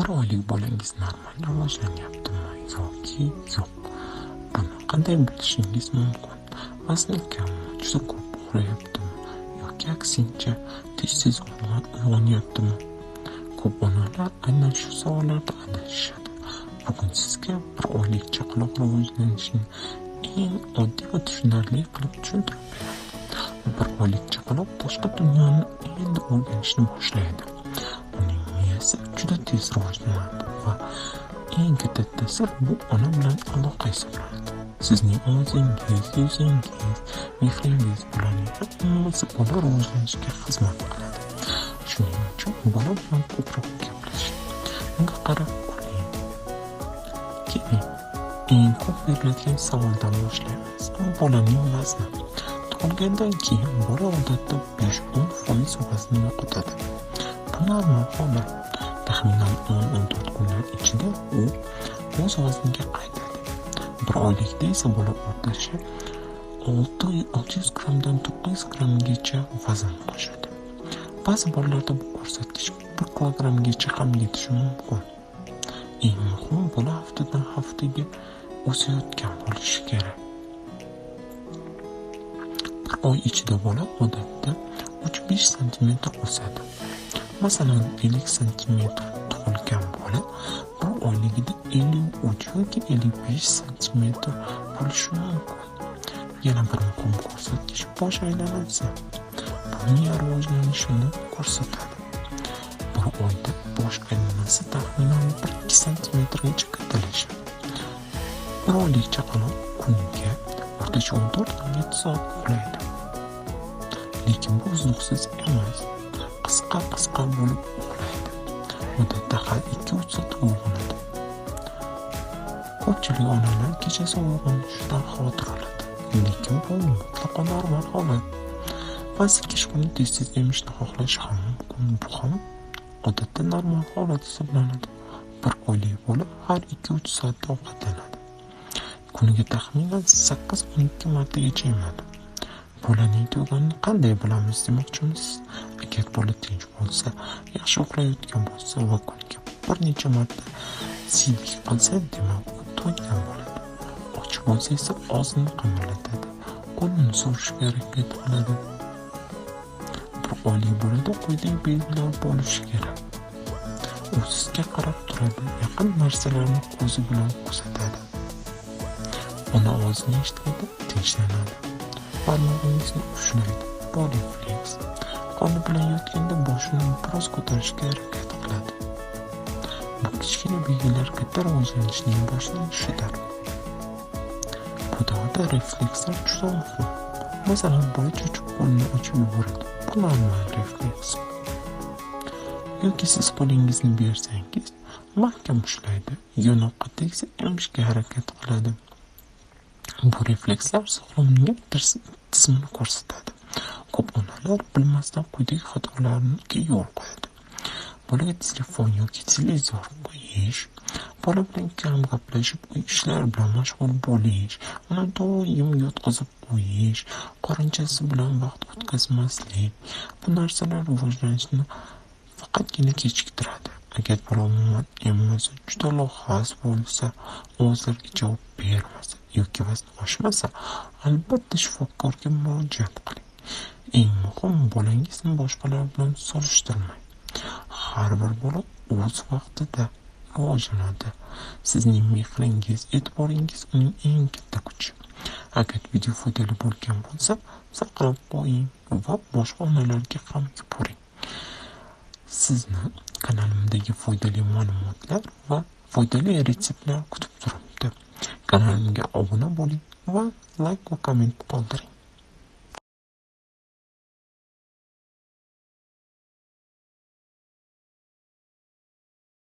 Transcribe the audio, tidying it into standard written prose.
Bir oylik bolangiz normal rivojlanyaptimi yoki yo'q? Buni qanday bilishingiz mumkin? Vazn kammi, juda ko'p uxlayaptimi yoki aksincha tez uyg'onyaptimi? Ko'p onalar aynan shu savollarda adashishadi. Bugun sizga bir oylik chaqaloq rivojlanishining eng oddiy va tushunarli qilib tushuntirib beraman. Bir oylik chaqaloq boshqa dunyoni endi o'rganishni boshlaydi. Uning miyasi juda tez rivojlanadi va eng katta ta'sir bu ona bilan aloqa hisoblanadi. Sizning ovozingiz, yuzingiz, mehringiz bularning hammasi bola rivojlanishiga xizmat qiladi. Shuning uchun bola bilan ko'proq gaplashing, unga qarab kuling. Keling, eng ko'p beriladigan savoldan boshlaymiz. Bolaning vazni. Tug'ilgandan keyin bola odatda 5-10% vaznini yo'qotadi. Bu normal holat. Taxminan 10-14 kunlar ichida u o'z vazniga qaytadi. Bir oylikda esa bola o'rtacha 600 grammdan 900 grammgacha vazn qo'shadi. Ba'zi bolalarda bu ko'rsatkich 1 kilogrammgacha ham yetishi mumkin. Eng muhim, bola haftadan haftaga o'sayotgan bo'lishi kerak. Bir oy ichida bola odatda 3-5 cm o'sadi. Masalan, 50 cm tug'ilgan bola bir oyligida 53 yoki 55 cm bo'lishi mumkin. Yana bir muhim ko'rsatkich bosh aylanasi. Bu miya rivojlanishini ko'rsatadi. Bir oyda bosh aylanasi taxminan 1-2 cm-gacha kattalashadi. Bir oylik chaqaloq kuniga o'rtacha 14-17 soat uxlaydi. Lekin bu uzluksiz emas, qisqa bo'lib uxlaydi. Odatda har 2-3 soat uyg'onadi. Ko'pchilik onalar kechasi uyg'onishidan xavotir oladi. Lekin bu mutlaqo normal holat. Ba'zi kechqurun tez emishni xohlash ham mumkin. Bu ham odatda normal holat hisoblanadi. Bir oylik bola har 2-3 soatda ovqatlanadi. Kuniga taxminan 8-12 martagacha yemadi. Bolaning tug'ilganini qanday bilamiz demoqchimiz? Agar bola tinch bo'lsa, yaxshi uxlayotgan bo'lsa va kuniga bir necha marta siydik qilsa, demak u to'ygan bo'ladi. Och bo'lsa esa og'zini qimirlatadi, qo'lini so'rashga harakat qiladi. Bir oylik bolada quyidagi belgilar bo'lishi kerak. U sizga qarab turadi, yaqin narsalarni ko'zi bilan kuzatadi. Ona ovozini eshitadi, tinchlanadi. Barmog'ingizni ushlaydi, bu refleks. Qoni bilan yotganda boshini biroz ko'tarishga harakat qiladi. Bu kichkina belgilar katta rivojlanishning boshlanishidir. Bu davrda reflekslar juda muhim. Masalan, bola cho'chib qo'lini ochib yuboradi. Bu normal refleks. Yoki siz qo'lingizni bersangiz, mahkam ushlaydi, yonoqqa tegsa emishga harakat qiladi. Bu reflekslar sog'lomlik tizimini ko'rsatadi. Ko'p onalar bilmasdan quyidagi xatolarga yo'l qo'yadi. Bolaga telefon yoki televizor qo'yish, bola bilan kam gaplashib, uy ishlari bilan mashg'ul bo'lish, uni doim yotqizib qo'yish, qorinchasi bilan vaqt o'tkazmaslik, bu narsalar rivojlanishni faqatgina kechiktiradi. Agar bola umuman emmasa, juda lohas bo'lsa, ovozlarga javob bermasa yoki vazni oshmasa, albatta shifokorga murojaat qiling. Eng muhim, bolangizni boshqalar bilan solishtirmang. Har bir bola o'z vaqtida rivojlanadi. Sizning mehringiz, e'tiboringiz uning eng katta kuchi. Agar video foydali bo'lgan bo'lsa, saqlab qo'ying va boshqa onalarga ham yuboring. Sizni kanalimdagi foydali ma'lumotlar va foydali retseptlar kutib turibdi. Kanalimga obuna bo'ling va like va komment qoldiring.